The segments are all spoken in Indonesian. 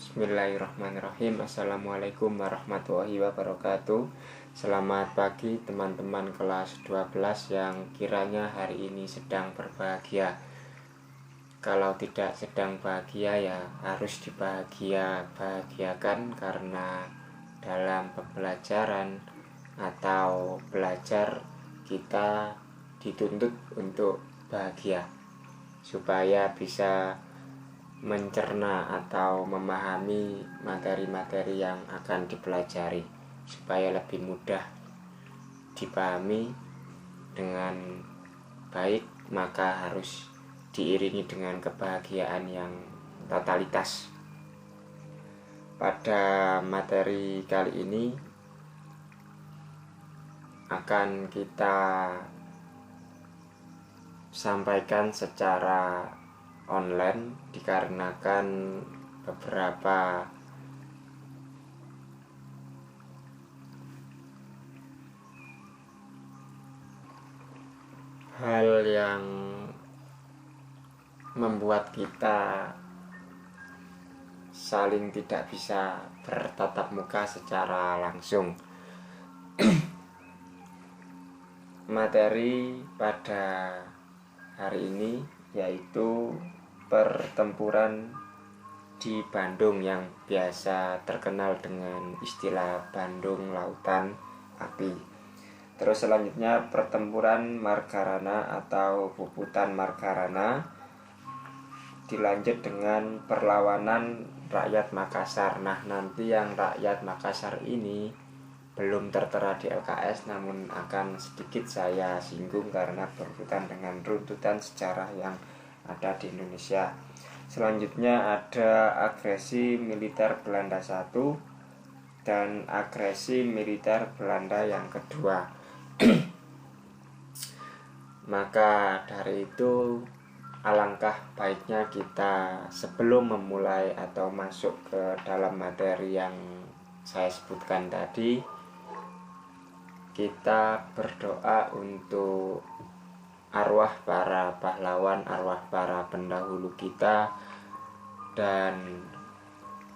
Bismillahirrahmanirrahim. Assalamualaikum warahmatullahi wabarakatuh. Selamat pagi teman-teman kelas 12 yang kiranya hari ini sedang berbahagia. Kalau tidak sedang bahagia ya harus dibahagiakan, karena dalam pembelajaran atau belajar kita dituntut untuk bahagia supaya bisa mencerna atau memahami materi-materi yang akan dipelajari supaya lebih mudah dipahami dengan baik, maka harus diiringi dengan kebahagiaan yang totalitas. Pada materi kali ini akan kita sampaikan secara online dikarenakan beberapa hal yang membuat kita saling tidak bisa bertatap muka secara langsung. Materi pada hari ini yaitu pertempuran di Bandung yang biasa terkenal dengan istilah Bandung Lautan Api. Terus selanjutnya pertempuran Margarana atau Puputan Margarana, dilanjut dengan perlawanan rakyat Makassar. Nah, nanti yang rakyat Makassar ini belum tertera di LKS, namun akan sedikit saya singgung karena berkaitan dengan runtutan sejarah yang ada di Indonesia. Selanjutnya ada agresi militer Belanda 1 dan agresi militer Belanda yang kedua. Maka dari itu alangkah baiknya kita sebelum memulai atau masuk ke dalam materi yang saya sebutkan tadi, kita berdoa untuk arwah para pahlawan, arwah para pendahulu kita, dan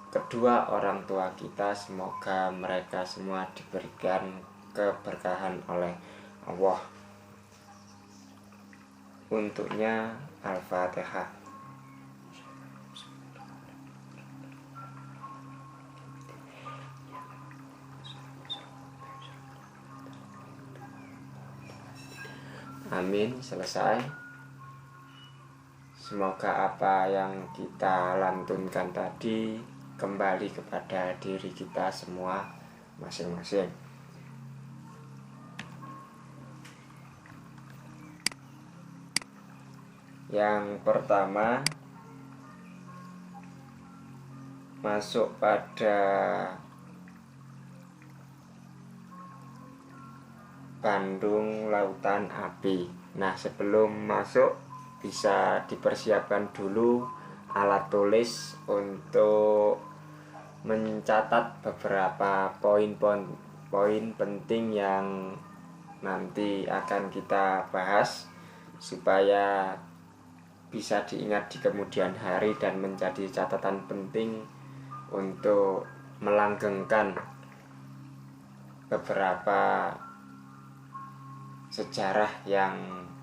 kedua orang tua kita. Semoga mereka semua diberikan keberkahan oleh Allah. Untuknya Al-Fatihah. Amin. Selesai. Semoga apa yang kita lantunkan tadi kembali kepada diri kita semua masing-masing. Yang pertama, masuk pada Bandung Lautan Api. Nah, sebelum masuk bisa dipersiapkan dulu alat tulis untuk mencatat beberapa poin penting yang nanti akan kita bahas supaya bisa diingat di kemudian hari dan menjadi catatan penting untuk melanggengkan beberapa sejarah yang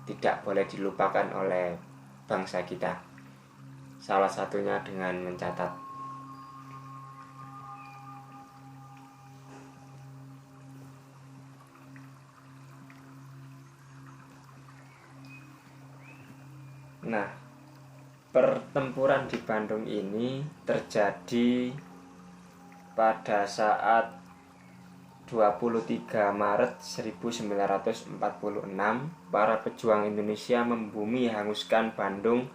tidak boleh dilupakan oleh bangsa kita. Salah satunya dengan mencatat. Nah, pertempuran di Bandung ini terjadi pada saat 23 Maret 1946, para pejuang Indonesia membumi hanguskan Bandung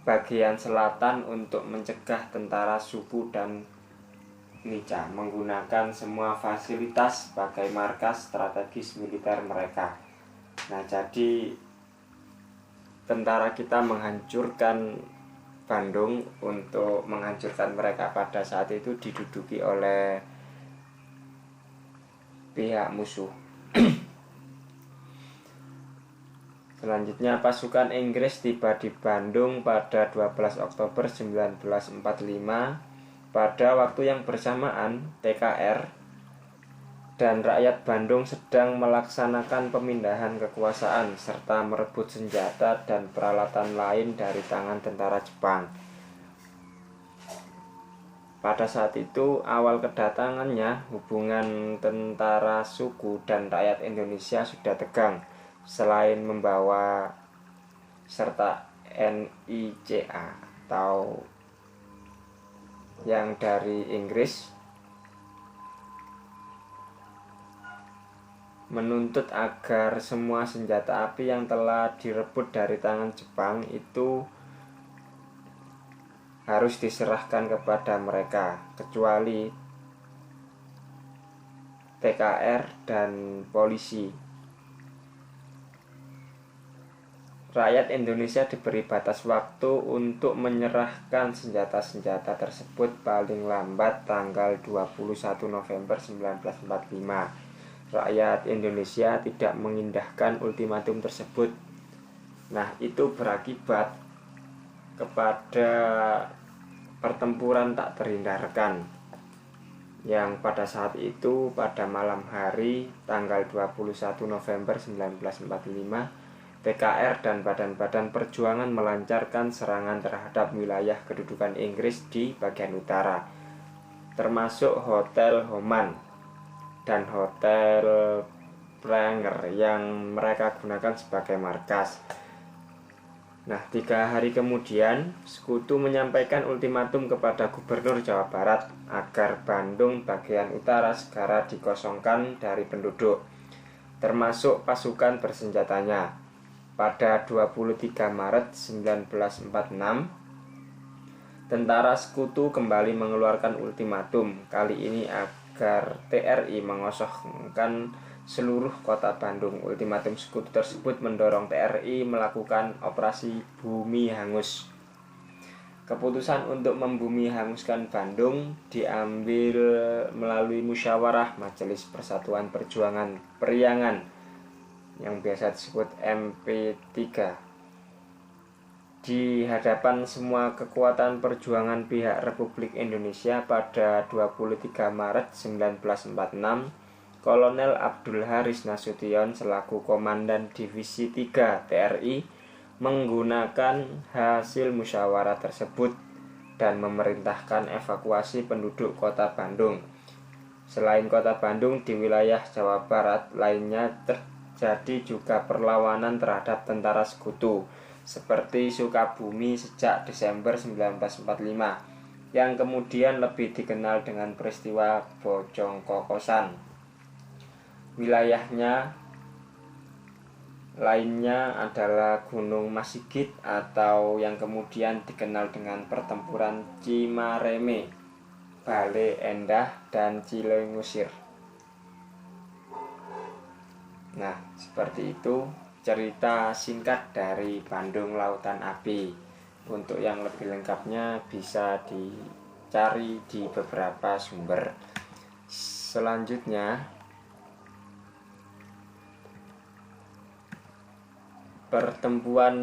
bagian selatan untuk mencegah tentara Suku dan Nica menggunakan semua fasilitas sebagai markas strategis militer mereka. Nah, jadi tentara kita menghancurkan Bandung. Untuk menghancurkan mereka pada saat itu diduduki oleh pihak musuh. Selanjutnya, pasukan Inggris tiba di Bandung pada 12 Oktober 1945. Pada waktu yang bersamaan, TKR dan rakyat Bandung sedang melaksanakan pemindahan kekuasaan serta merebut senjata dan peralatan lain dari tangan tentara Jepang. Pada saat itu, awal kedatangannya, hubungan tentara suku dan rakyat Indonesia sudah tegang. Selain membawa serta NICA atau yang dari Inggris, menuntut agar semua senjata api yang telah direbut dari tangan Jepang itu harus diserahkan kepada mereka, kecuali TKR dan polisi. Rakyat Indonesia diberi batas waktu untuk menyerahkan senjata-senjata tersebut paling lambat tanggal 21 November 1945. Rakyat Indonesia tidak mengindahkan ultimatum tersebut. Nah, itu berakibat kepada pertempuran tak terhindarkan yang pada saat itu, pada malam hari tanggal 21 November 1945, TKR dan badan-badan perjuangan melancarkan serangan terhadap wilayah kedudukan Inggris di bagian utara, termasuk Hotel Homan dan Hotel Pranger yang mereka gunakan sebagai markas. Nah, 3 hari kemudian, Sekutu menyampaikan ultimatum kepada Gubernur Jawa Barat agar Bandung bagian utara segera dikosongkan dari penduduk, termasuk pasukan bersenjatanya. Pada 23 Maret 1946, tentara Sekutu kembali mengeluarkan ultimatum, kali ini agar TRI mengosongkan seluruh kota Bandung. Ultimatum Sekutu tersebut mendorong TRI melakukan operasi bumi hangus. Keputusan untuk membumi hanguskan Bandung diambil melalui musyawarah Majelis Persatuan Perjuangan Periangan yang biasa disebut MP3 di hadapan semua kekuatan perjuangan pihak Republik Indonesia. Pada 23 Maret 1946, Kolonel Abdul Haris Nasution selaku Komandan Divisi 3 TRI menggunakan hasil musyawarah tersebut dan memerintahkan evakuasi penduduk kota Bandung. Selain kota Bandung, di wilayah Jawa Barat lainnya terjadi juga perlawanan terhadap tentara Sekutu, seperti Sukabumi sejak Desember 1945, yang kemudian lebih dikenal dengan peristiwa Bojong Kokosan. Wilayahnya lainnya adalah Gunung Masigit atau yang kemudian dikenal dengan pertempuran Cimareme, Bale Endah, dan Cilengusir. Nah, seperti itu cerita singkat dari Bandung Lautan Api. Untuk yang lebih lengkapnya bisa dicari di beberapa sumber. Selanjutnya, pertempuran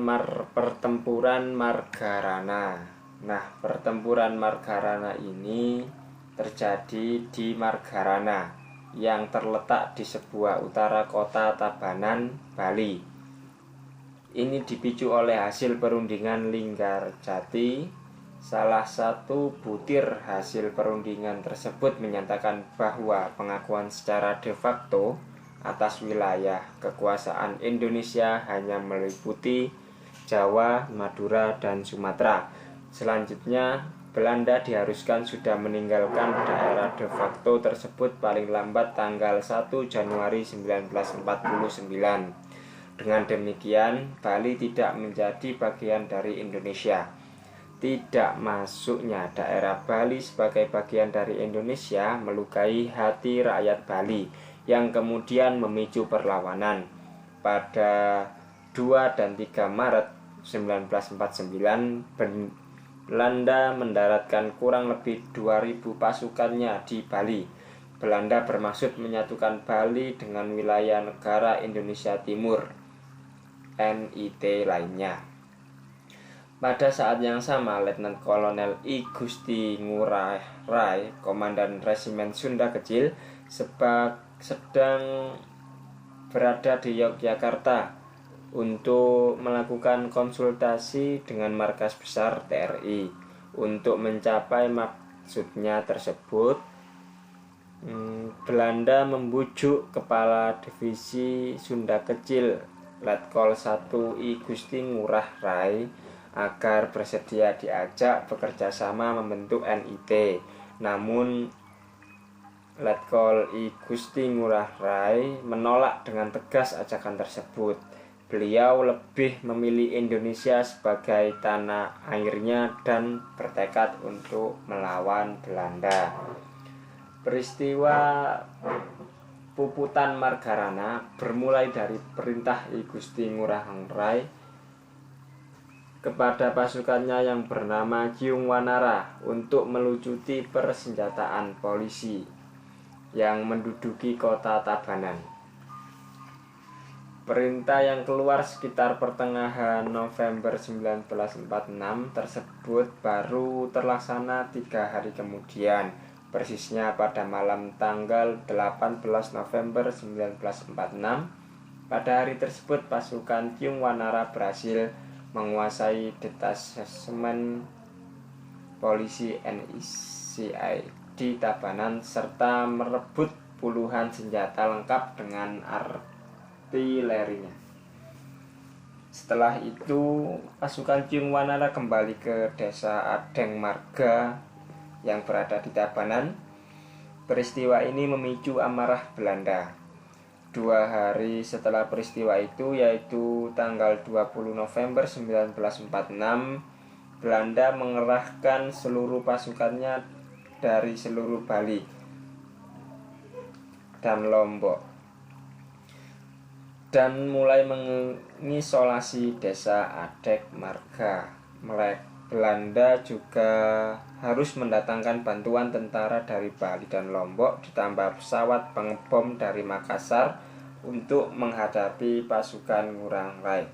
Margarana. Nah, pertempuran Margarana ini terjadi di Margarana yang terletak di sebuah utara kota Tabanan, Bali. Ini dipicu oleh hasil perundingan Linggarjati. Salah satu butir hasil perundingan tersebut menyatakan bahwa pengakuan secara de facto atas wilayah kekuasaan Indonesia hanya meliputi Jawa, Madura, dan Sumatera. Selanjutnya, Belanda diharuskan sudah meninggalkan daerah de facto tersebut paling lambat tanggal 1 Januari 1949. Dengan demikian, Bali tidak menjadi bagian dari Indonesia. Tidak masuknya daerah Bali sebagai bagian dari Indonesia melukai hati rakyat Bali, yang kemudian memicu perlawanan. Pada 2 dan 3 Maret 1949, Belanda mendaratkan kurang lebih 2.000 pasukannya di Bali. Belanda bermaksud menyatukan Bali dengan wilayah negara Indonesia Timur. NIT lainnya. Pada saat yang sama, Letnan Kolonel I Gusti Ngurah Rai, Komandan Resimen Sunda Kecil, sedang berada di Yogyakarta untuk melakukan konsultasi dengan markas besar TRI. Untuk mencapai maksudnya tersebut, Belanda membujuk Kepala Divisi Sunda Kecil Letkol 1 I Gusti Ngurah Rai agar bersedia diajak bekerja sama membentuk NIT. Namun Letkol I Gusti Ngurah Rai menolak dengan tegas ajakan tersebut. Beliau lebih memilih Indonesia sebagai tanah airnya dan bertekad untuk melawan Belanda. Peristiwa Puputan Margarana bermulai dari perintah I Gusti Ngurah Rai kepada pasukannya yang bernama Kyung Wanara untuk melucuti persenjataan polisi yang menduduki kota Tabanan. Perintah yang keluar sekitar pertengahan November 1946 tersebut baru terlaksana 3 hari kemudian, persisnya pada malam tanggal 18 November 1946. Pada hari tersebut pasukan Kyung Wanara berhasil menguasai detasemen polisi NICI di Tabanan serta merebut puluhan senjata lengkap dengan artilerinya. Setelah itu pasukan Kyung Wanara kembali ke desa Adeng Marga yang berada di Tabanan. Peristiwa ini memicu amarah Belanda. 2 hari setelah peristiwa itu, yaitu tanggal 20 November 1946, Belanda mengerahkan seluruh pasukannya dari seluruh Bali dan Lombok dan mulai mengisolasi desa Adeng Marga. Belanda juga harus mendatangkan bantuan tentara dari Bali dan Lombok ditambah pesawat pengebom dari Makassar untuk menghadapi pasukan Ngurah Rai.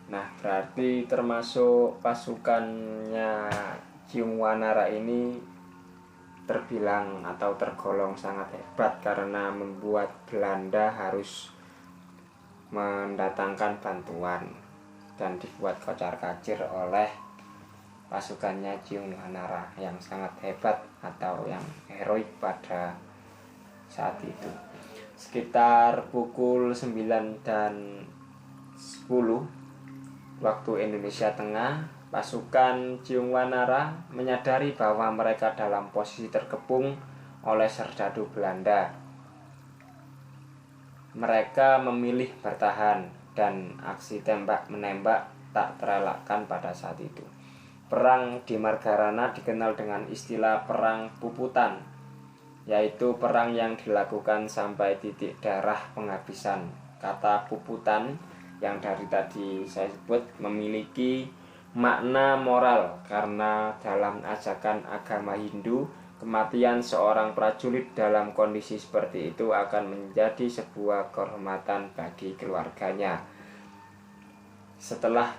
Nah, berarti termasuk pasukannya Kyung Wanara ini terbilang atau tergolong sangat hebat karena membuat Belanda harus mendatangkan bantuan dan dibuat kocar-kacir oleh pasukannya Kyung Wanara yang sangat hebat atau yang heroik pada saat itu. Sekitar pukul 9 dan 10 waktu Indonesia Tengah, pasukan Kyung Wanara menyadari bahwa mereka dalam posisi terkepung oleh serdadu Belanda. Mereka memilih bertahan dan aksi tembak-menembak tak terelakkan pada saat itu. Perang di Margarana dikenal dengan istilah Perang Puputan, yaitu perang yang dilakukan sampai titik darah penghabisan. Kata puputan yang dari tadi saya sebut memiliki makna moral karena dalam ajakan agama Hindu, kematian seorang prajurit dalam kondisi seperti itu akan menjadi sebuah kehormatan bagi keluarganya. Setelah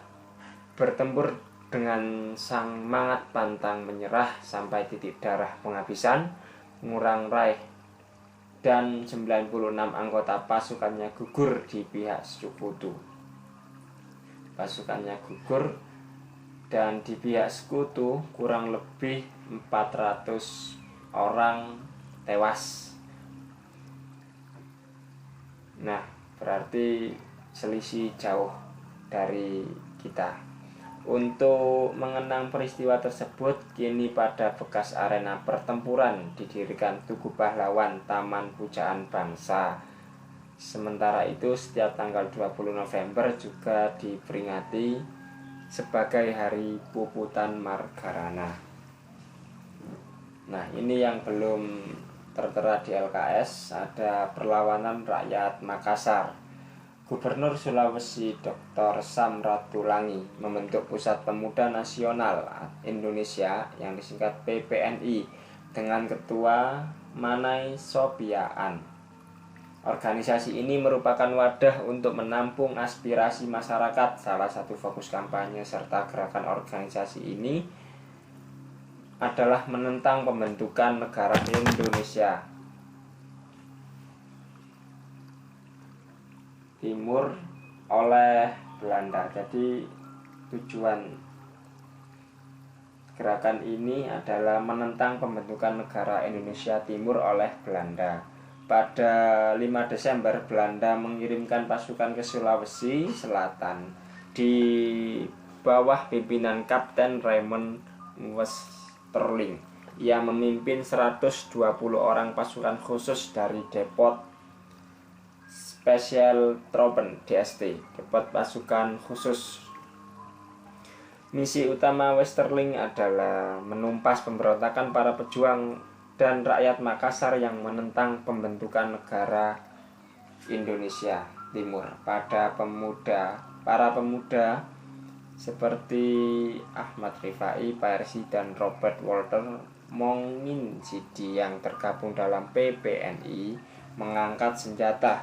bertempur dengan semangat pantang menyerah sampai titik darah penghabisan, Ngurah Rai dan 96 anggota pasukannya gugur di pihak Sekutu. Pasukannya gugur dan di pihak Sekutu kurang lebih 400 orang tewas. Nah, berarti selisih jauh dari kita. Untuk mengenang peristiwa tersebut, kini pada bekas arena pertempuran didirikan Tugu Pahlawan Taman Pujaan Bangsa. Sementara itu, setiap tanggal 20 November juga diperingati sebagai Hari Puputan Margarana. Nah, ini yang belum tertera di LKS, ada perlawanan rakyat Makassar. Gubernur Sulawesi Dr. Samratulangi membentuk Pusat Pemuda Nasional Indonesia yang disingkat PPNI dengan ketua Manai Sopiaan. Organisasi ini merupakan wadah untuk menampung aspirasi masyarakat. Salah satu fokus kampanye serta gerakan organisasi ini adalah menentang pembentukan negara Indonesia Timur oleh Belanda. Jadi tujuan gerakan ini adalah menentang pembentukan negara Indonesia Timur oleh Belanda. Pada 5 Desember Belanda mengirimkan pasukan ke Sulawesi Selatan di bawah pimpinan Kapten Raymond Westerling. Ia memimpin 120 orang pasukan khusus dari Depot Special Troepen DST, Depot Pasukan Khusus. Misi utama Westerling adalah menumpas pemberontakan para pejuang dan rakyat Makassar yang menentang pembentukan negara Indonesia Timur. Para pemuda seperti Ahmad Rifai, Persi, dan Robert Walter Monginsidi yang tergabung dalam PPNI mengangkat senjata,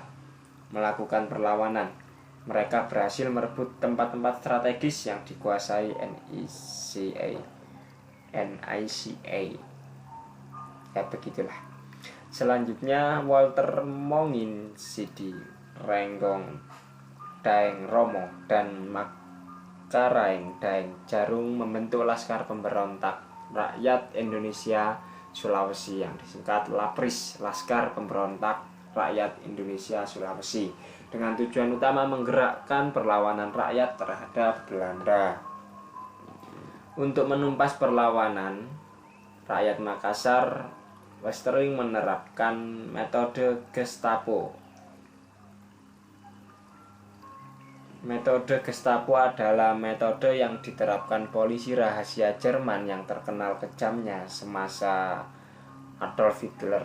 melakukan perlawanan. Mereka berhasil merebut tempat-tempat strategis yang dikuasai NICA. Ya begitulah. Selanjutnya Walter Monginsidi, Renggong Daeng Romo, dan Makaraeng Daeng Jarung membentuk Laskar Pemberontak Rakyat Indonesia Sulawesi yang disingkat LAPRIS, Laskar Pemberontak Rakyat Indonesia Sulawesi, dengan tujuan utama menggerakkan perlawanan rakyat terhadap Belanda. Untuk menumpas perlawanan rakyat Makassar, Westerling menerapkan metode Gestapo. Metode Gestapo adalah metode yang diterapkan polisi rahasia Jerman yang terkenal kejamnya semasa Adolf Hitler.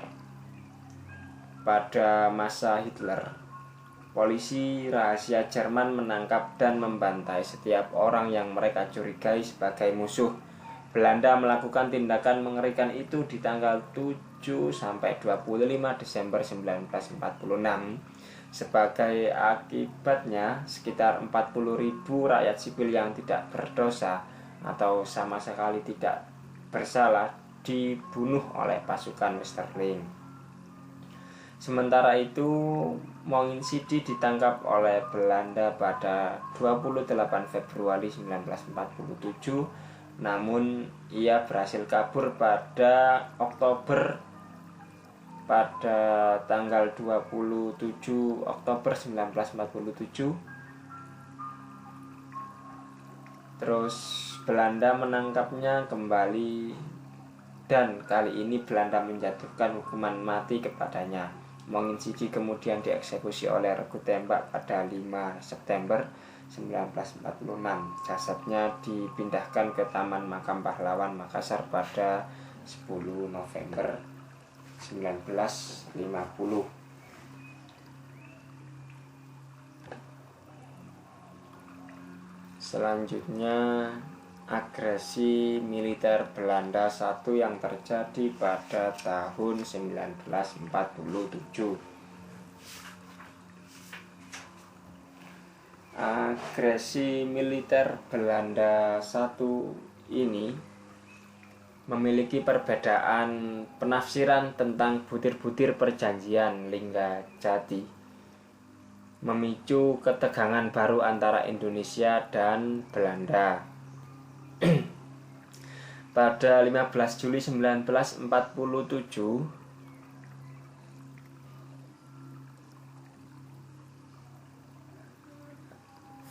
Pada masa Hitler, polisi rahasia Jerman menangkap dan membantai setiap orang yang mereka curigai sebagai musuh. Belanda melakukan tindakan mengerikan itu di tanggal 7 sampai 25 Desember 1946. Sebagai akibatnya, sekitar 40.000 rakyat sipil yang tidak berdosa atau sama sekali tidak bersalah dibunuh oleh pasukan Westerling. Sementara itu, Monginsidi ditangkap oleh Belanda pada 28 Februari 1947. Namun ia berhasil kabur pada Oktober pada tanggal 27 Oktober 1947. Terus Belanda menangkapnya kembali dan kali ini Belanda menjatuhkan hukuman mati kepadanya. Monginsidi kemudian dieksekusi oleh regu tembak pada 5 September 1946. Jasadnya dipindahkan ke Taman Makam Pahlawan Makassar pada 10 November 1950. Selanjutnya, agresi militer Belanda I yang terjadi pada tahun 1947. Agresi militer Belanda I ini memiliki perbedaan penafsiran tentang butir-butir perjanjian Linggadjati, memicu ketegangan baru antara Indonesia dan Belanda. Pada 15 Juli 1947,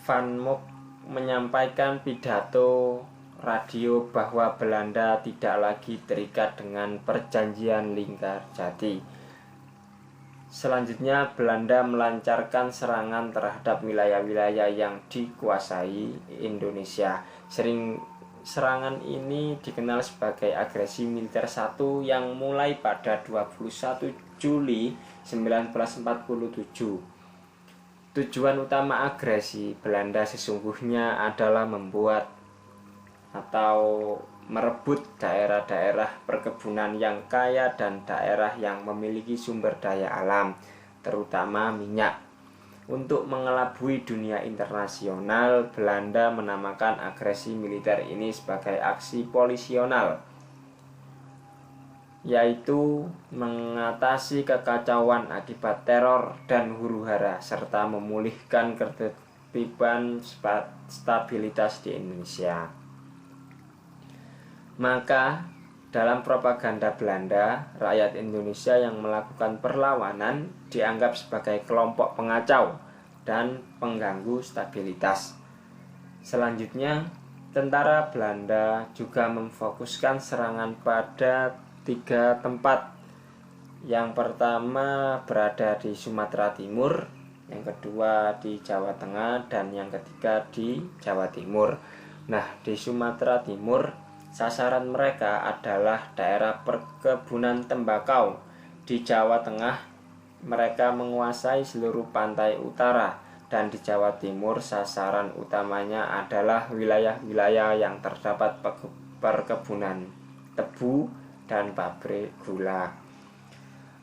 Van Mock menyampaikan pidato radio bahwa Belanda tidak lagi terikat dengan perjanjian Linggadjati. Selanjutnya Belanda melancarkan serangan terhadap wilayah-wilayah yang dikuasai Indonesia. Serangan ini dikenal sebagai agresi militer I yang mulai pada 21 Juli 1947. Tujuan utama agresi Belanda sesungguhnya adalah membuat atau merebut daerah-daerah perkebunan yang kaya dan daerah yang memiliki sumber daya alam, terutama minyak. Untuk mengelabui dunia internasional, Belanda menamakan agresi militer ini sebagai aksi polisional, yaitu mengatasi kekacauan akibat teror dan huru-hara serta memulihkan ketertiban stabilitas di Indonesia. Maka dalam propaganda Belanda, rakyat Indonesia yang melakukan perlawanan dianggap sebagai kelompok pengacau dan pengganggu stabilitas. Selanjutnya, tentara Belanda juga memfokuskan serangan pada 3 tempat. Yang pertama berada di Sumatera Timur, yang kedua di Jawa Tengah, dan yang ketiga di Jawa Timur. Nah, di Sumatera Timur sasaran mereka adalah daerah perkebunan tembakau. Di Jawa Tengah mereka menguasai seluruh pantai utara, dan di Jawa Timur sasaran utamanya adalah wilayah-wilayah yang terdapat perkebunan tebu dan pabrik gula.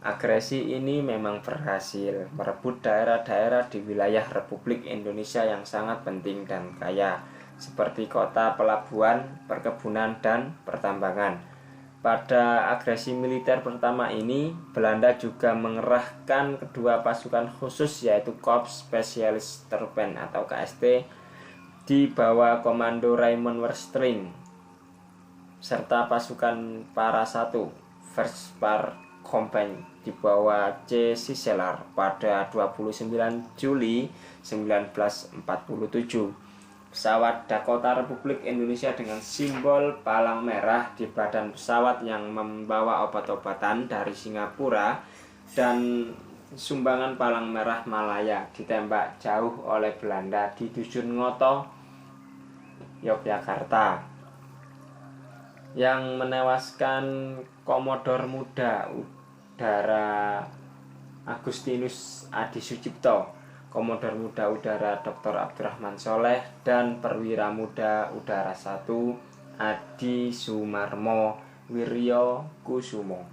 Agresi ini memang berhasil merebut daerah-daerah di wilayah Republik Indonesia yang sangat penting dan kaya, seperti kota pelabuhan, perkebunan, dan pertambangan. Pada agresi militer pertama ini, Belanda juga mengerahkan kedua pasukan khusus, yaitu Korps Spesialis Truppen atau KST di bawah komando Raymond Verstring, serta pasukan Para 1 First Par Company di bawah C. Sisseler pada 29 Juli 1947. Pesawat Dakota Republik Indonesia dengan simbol palang merah di badan pesawat yang membawa obat-obatan dari Singapura dan sumbangan palang merah Malaya ditembak jauh oleh Belanda di Dusun Ngoto, Yogyakarta, yang menewaskan Komodor Muda Udara Agustinus Adi Sucipto, Komodor Muda Udara Dr. Abdurrahman Soleh, dan Perwira Muda Udara 1 Adi Sumarmo Wiryo Kusumo.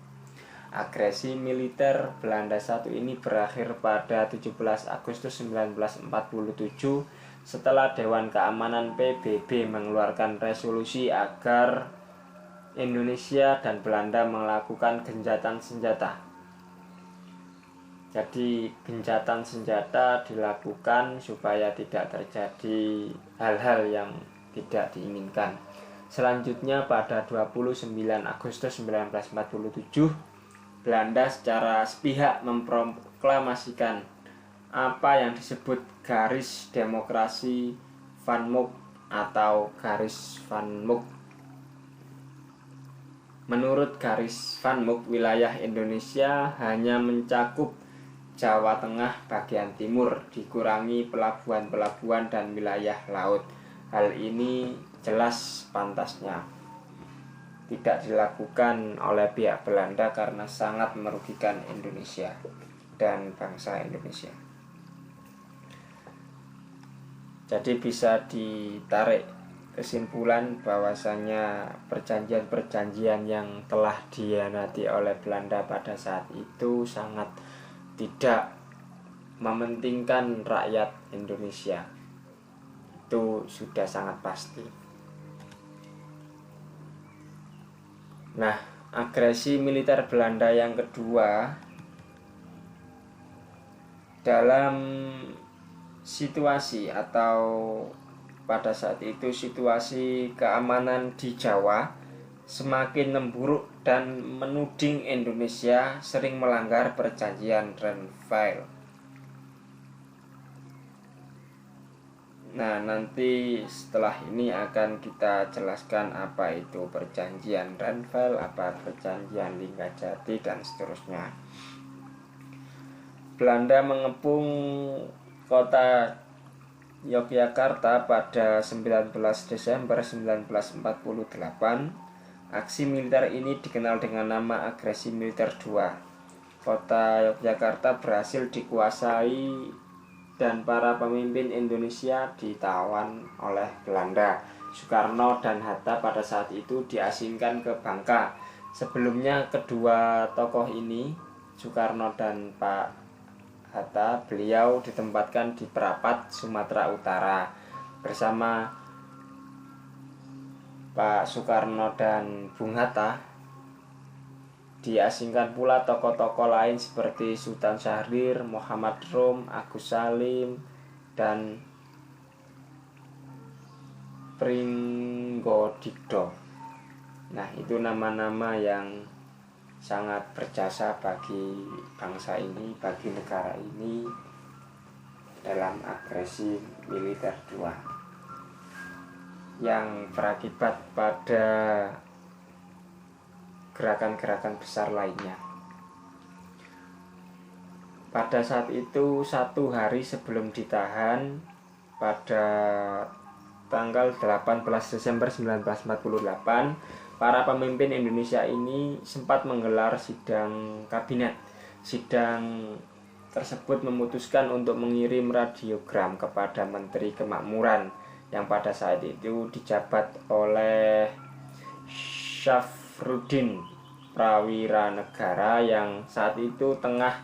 Agresi militer Belanda 1 ini berakhir pada 17 Agustus 1947 setelah Dewan Keamanan PBB mengeluarkan resolusi agar Indonesia dan Belanda melakukan gencatan senjata. Jadi gencatan senjata dilakukan supaya tidak terjadi hal-hal yang tidak diinginkan. Selanjutnya pada 29 Agustus 1947, Belanda secara sepihak memproklamasikan apa yang disebut garis demokrasi Van Mook atau garis Van Mook. Menurut garis Van Mook, wilayah Indonesia hanya mencakup Jawa Tengah bagian timur, dikurangi pelabuhan-pelabuhan dan wilayah laut. Hal ini jelas pantasnya tidak dilakukan oleh pihak Belanda karena sangat merugikan Indonesia dan bangsa Indonesia. Jadi bisa ditarik kesimpulan bahwasanya perjanjian-perjanjian yang telah dihianati oleh Belanda pada saat itu sangat tidak mementingkan rakyat Indonesia. Itu sudah sangat pasti. Nah, agresi militer Belanda yang kedua dalam situasi atau pada saat itu situasi keamanan di Jawa semakin memburuk dan menuding Indonesia sering melanggar perjanjian Renville. Nah, nanti setelah ini akan kita jelaskan apa itu perjanjian Renville, apa perjanjian Linggajati, dan seterusnya. Belanda mengepung kota Yogyakarta pada 19 Desember 1948. Aksi militer ini dikenal dengan nama Agresi Militer II. Kota Yogyakarta berhasil dikuasai dan para pemimpin Indonesia ditawan oleh Belanda. Soekarno dan Hatta pada saat itu diasingkan ke Bangka. Sebelumnya kedua tokoh ini, Soekarno dan Pak Hatta, beliau ditempatkan di Prapat, Sumatera Utara bersama Pak Soekarno dan Bung Hatta. Diasingkan pula tokoh-tokoh lain seperti Sultan Syahrir, Muhammad Rum, Agus Salim, dan Pringgodikdo. Nah, itu nama-nama yang sangat berjasa bagi bangsa ini, bagi negara ini dalam agresi militer 2 yang berakibat pada gerakan-gerakan besar lainnya. Pada saat itu, 1 hari sebelum ditahan, pada tanggal 18 Desember 1948, para pemimpin Indonesia ini sempat menggelar sidang kabinet. Sidang tersebut memutuskan untuk mengirim radiogram kepada Menteri Kemakmuran yang pada saat itu dijabat oleh Syafruddin Prawiranegara yang saat itu tengah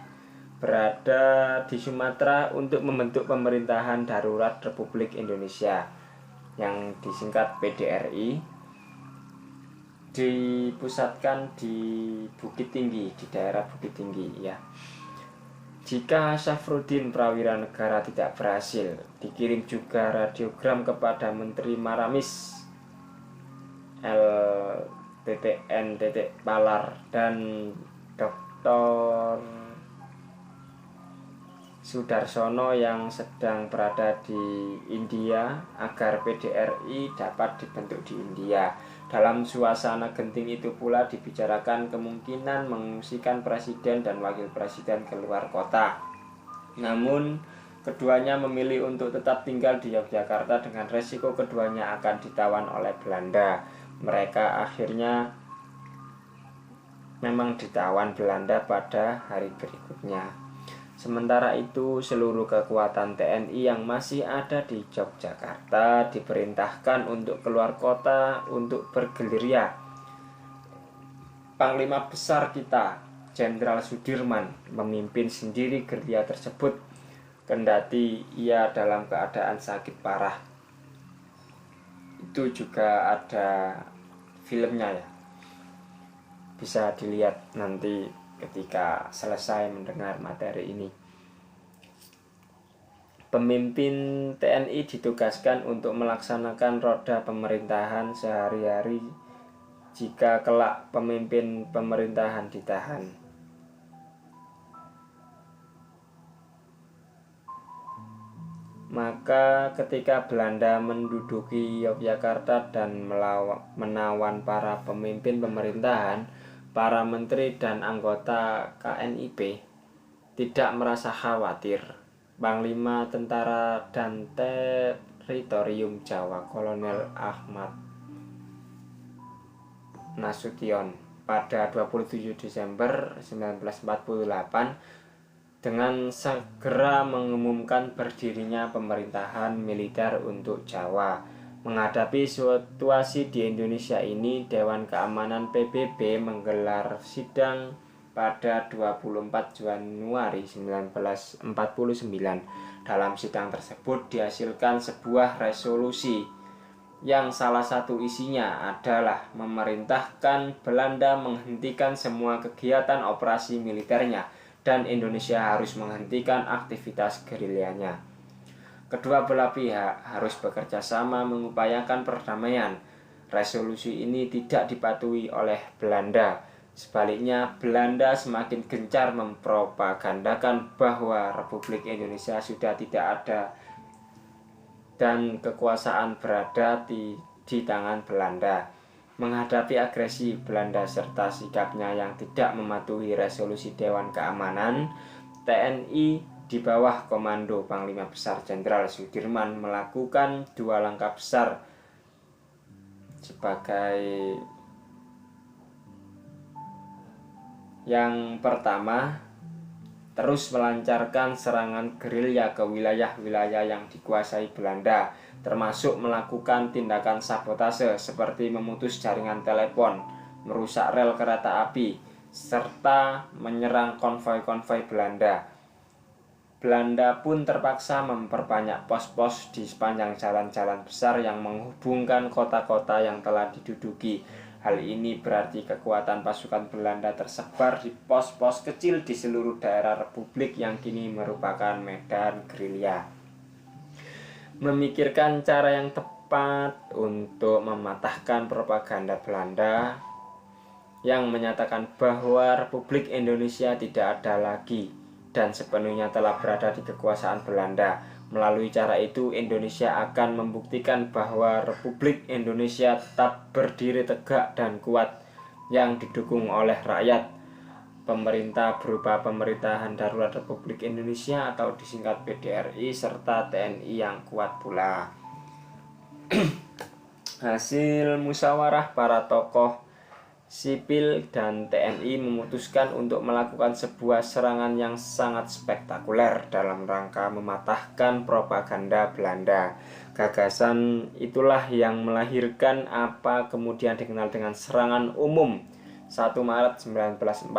berada di Sumatera untuk membentuk pemerintahan darurat Republik Indonesia yang disingkat PDRI, dipusatkan di Bukit Tinggi, di daerah Bukit Tinggi ya. Jika Syafruddin Prawiranegara tidak berhasil, dikirim juga radiogram kepada Menteri Maramis LPPN Palar dan Dr. Sudarsono yang sedang berada di India agar PDRI dapat dibentuk di India. Dalam suasana genting itu pula dibicarakan kemungkinan mengungsikan presiden dan wakil presiden keluar kota. Namun keduanya memilih untuk tetap tinggal di Yogyakarta dengan resiko keduanya akan ditawan oleh Belanda. Mereka akhirnya memang ditawan Belanda pada hari berikutnya. Sementara itu, seluruh kekuatan TNI yang masih ada di Yogyakarta diperintahkan untuk keluar kota untuk bergerilya. Panglima besar kita, Jenderal Sudirman, memimpin sendiri gerilya tersebut, kendati ia dalam keadaan sakit parah. Itu juga ada filmnya ya. Bisa dilihat nanti ketika selesai mendengar materi ini. Pemimpin TNI ditugaskan untuk melaksanakan roda pemerintahan sehari-hari jika kelak pemimpin pemerintahan ditahan. Maka ketika Belanda menduduki Yogyakarta dan menawan para pemimpin pemerintahan, para menteri dan anggota KNIP tidak merasa khawatir. Panglima Tentara dan Teritorium Jawa Kolonel Ahmad Nasution pada 27 Desember 1948 dengan segera mengumumkan berdirinya pemerintahan militer untuk Jawa. Menghadapi situasi di Indonesia ini, Dewan Keamanan PBB menggelar sidang pada 24 Januari 1949. Dalam sidang tersebut dihasilkan sebuah resolusi yang salah satu isinya adalah memerintahkan Belanda menghentikan semua kegiatan operasi militernya dan Indonesia harus menghentikan aktivitas gerilyanya. Kedua belah pihak harus bekerja sama mengupayakan perdamaian. Resolusi ini tidak dipatuhi oleh Belanda. Sebaliknya, Belanda semakin gencar mempropagandakan bahwa Republik Indonesia sudah tidak ada dan kekuasaan berada di tangan Belanda. Menghadapi agresi Belanda serta sikapnya yang tidak mematuhi resolusi Dewan Keamanan, TNI di bawah komando Panglima Besar Jenderal Sudirman melakukan 2 langkah besar. Sebagai yang pertama, terus melancarkan serangan gerilya ke wilayah-wilayah yang dikuasai Belanda, termasuk melakukan tindakan sabotase seperti memutus jaringan telepon, merusak rel kereta api, serta menyerang konvoi-konvoi Belanda. Belanda pun terpaksa memperbanyak pos-pos di sepanjang jalan-jalan besar yang menghubungkan kota-kota yang telah diduduki. Hal ini berarti kekuatan pasukan Belanda tersebar di pos-pos kecil di seluruh daerah Republik yang kini merupakan medan gerilya. Memikirkan cara yang tepat untuk mematahkan propaganda Belanda yang menyatakan bahwa Republik Indonesia tidak ada lagi dan sepenuhnya telah berada di kekuasaan Belanda. Melalui cara itu, Indonesia akan membuktikan bahwa Republik Indonesia tetap berdiri tegak dan kuat yang didukung oleh rakyat. Pemerintah berupa Pemerintahan Darurat Republik Indonesia atau disingkat PDRI serta TNI yang kuat pula. Hasil musyawarah para tokoh sipil dan TNI memutuskan untuk melakukan sebuah serangan yang sangat spektakuler dalam rangka mematahkan propaganda Belanda. Gagasan itulah yang melahirkan apa kemudian dikenal dengan serangan umum 1 Maret 1949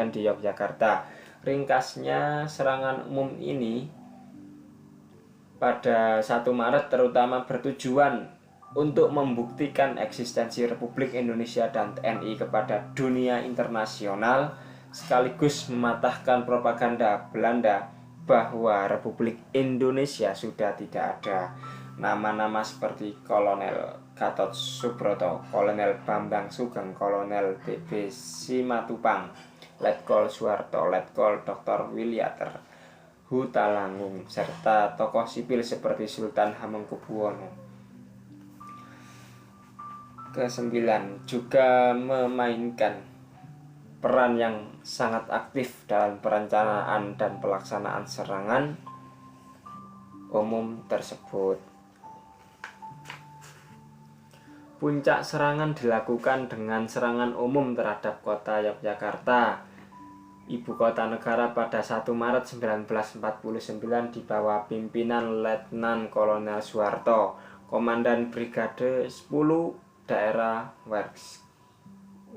di Yogyakarta. Ringkasnya, serangan umum ini pada 1 Maret terutama bertujuan untuk membuktikan eksistensi Republik Indonesia dan TNI kepada dunia internasional, sekaligus mematahkan propaganda Belanda bahwa Republik Indonesia sudah tidak ada. Nama-nama seperti Kolonel Gatot Subroto, Kolonel Bambang Sugeng, Kolonel BB Simatupang, Letkol Soeharto, Letkol Dr. Wilyater Hutagalung, serta tokoh sipil seperti Sultan Hamengkubuwono ke-9 juga memainkan peran yang sangat aktif dalam perencanaan dan pelaksanaan serangan umum tersebut. Puncak serangan dilakukan dengan serangan umum terhadap kota Yogyakarta, ibu kota negara, pada 1 Maret 1949 di bawah pimpinan Letnan Kolonel Soeharto, Komandan Brigade 10 Daerah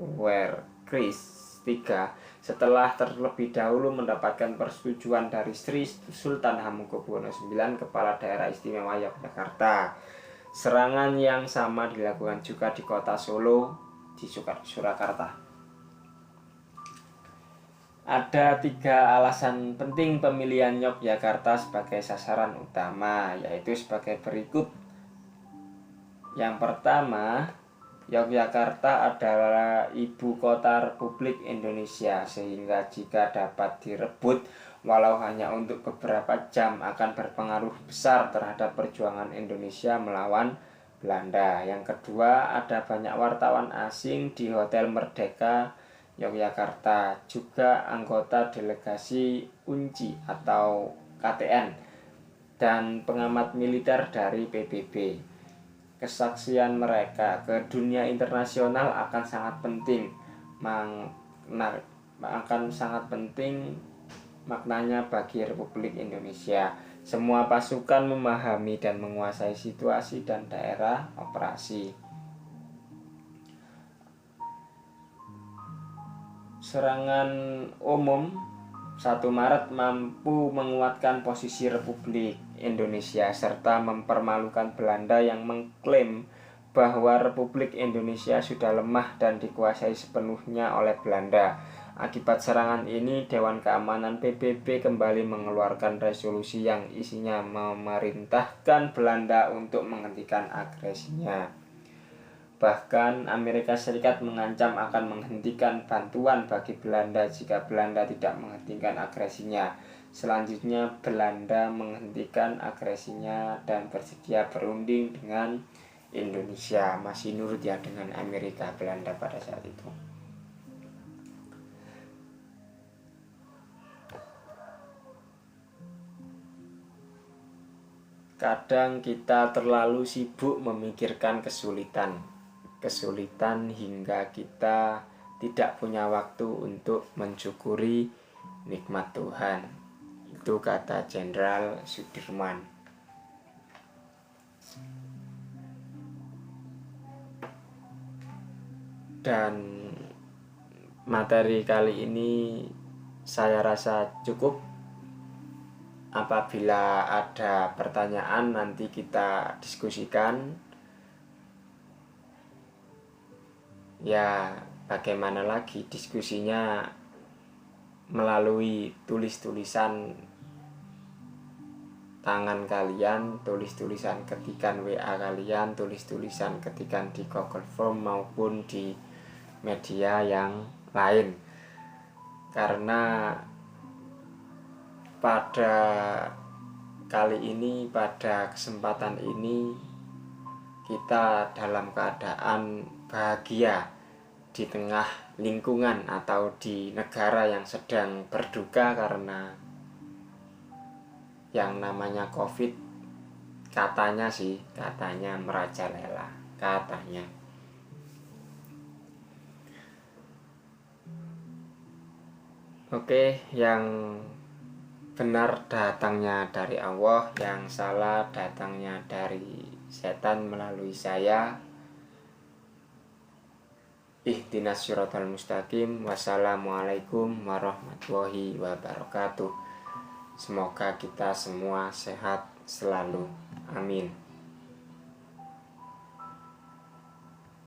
Werkris 3, setelah terlebih dahulu mendapatkan persetujuan dari Sri Sultan Hamengkubuwono IX, Kepala Daerah Istimewa Yogyakarta. Serangan yang sama dilakukan juga di kota Solo, di Surakarta. Ada 3 alasan penting pemilihan Yogyakarta sebagai sasaran utama, yaitu sebagai berikut. Yang pertama, Yogyakarta adalah ibu kota Republik Indonesia, sehingga jika dapat direbut walau hanya untuk beberapa jam akan berpengaruh besar terhadap perjuangan Indonesia melawan Belanda. Yang kedua, ada banyak wartawan asing di Hotel Merdeka Yogyakarta, juga anggota delegasi UNCI atau KTN dan pengamat militer dari PBB. Kesaksian mereka ke dunia internasional akan sangat penting maknanya bagi Republik Indonesia. Semua pasukan memahami dan menguasai situasi dan daerah operasi. Serangan umum 1 Maret mampu menguatkan posisi Republik Indonesia serta mempermalukan Belanda yang mengklaim bahwa Republik Indonesia sudah lemah dan dikuasai sepenuhnya oleh Belanda. Akibat serangan ini, Dewan Keamanan PBB kembali mengeluarkan resolusi yang isinya memerintahkan Belanda untuk menghentikan agresinya. Bahkan Amerika Serikat mengancam akan menghentikan bantuan bagi Belanda jika Belanda tidak menghentikan agresinya. Selanjutnya Belanda menghentikan agresinya dan bersedia berunding dengan Indonesia. Masih nurut ya dengan Amerika Belanda pada saat itu. Kadang kita terlalu sibuk memikirkan kesulitan hingga kita tidak punya waktu untuk mensyukuri nikmat Tuhan. Itu kata Jenderal Sudirman. Dan materi kali ini saya rasa cukup. apabila ada pertanyaan nanti kita diskusikan. Ya, bagaimana lagi diskusinya melalui tulis-tulisan tangan kalian, tulis-tulisan ketikan WA kalian, tulis-tulisan ketikan di Google Form maupun di media yang lain. Karena pada kali ini, pada kesempatan ini, kita dalam keadaan bahagia di tengah lingkungan atau di negara yang sedang berduka karena yang namanya COVID. Katanya merajalela, katanya. Oke, yang benar datangnya dari Allah, yang salah datangnya dari setan melalui saya. Ihdinas syiratal mustaqim. Wassalamualaikum warahmatullahi wabarakatuh. Semoga kita semua sehat selalu. Amin.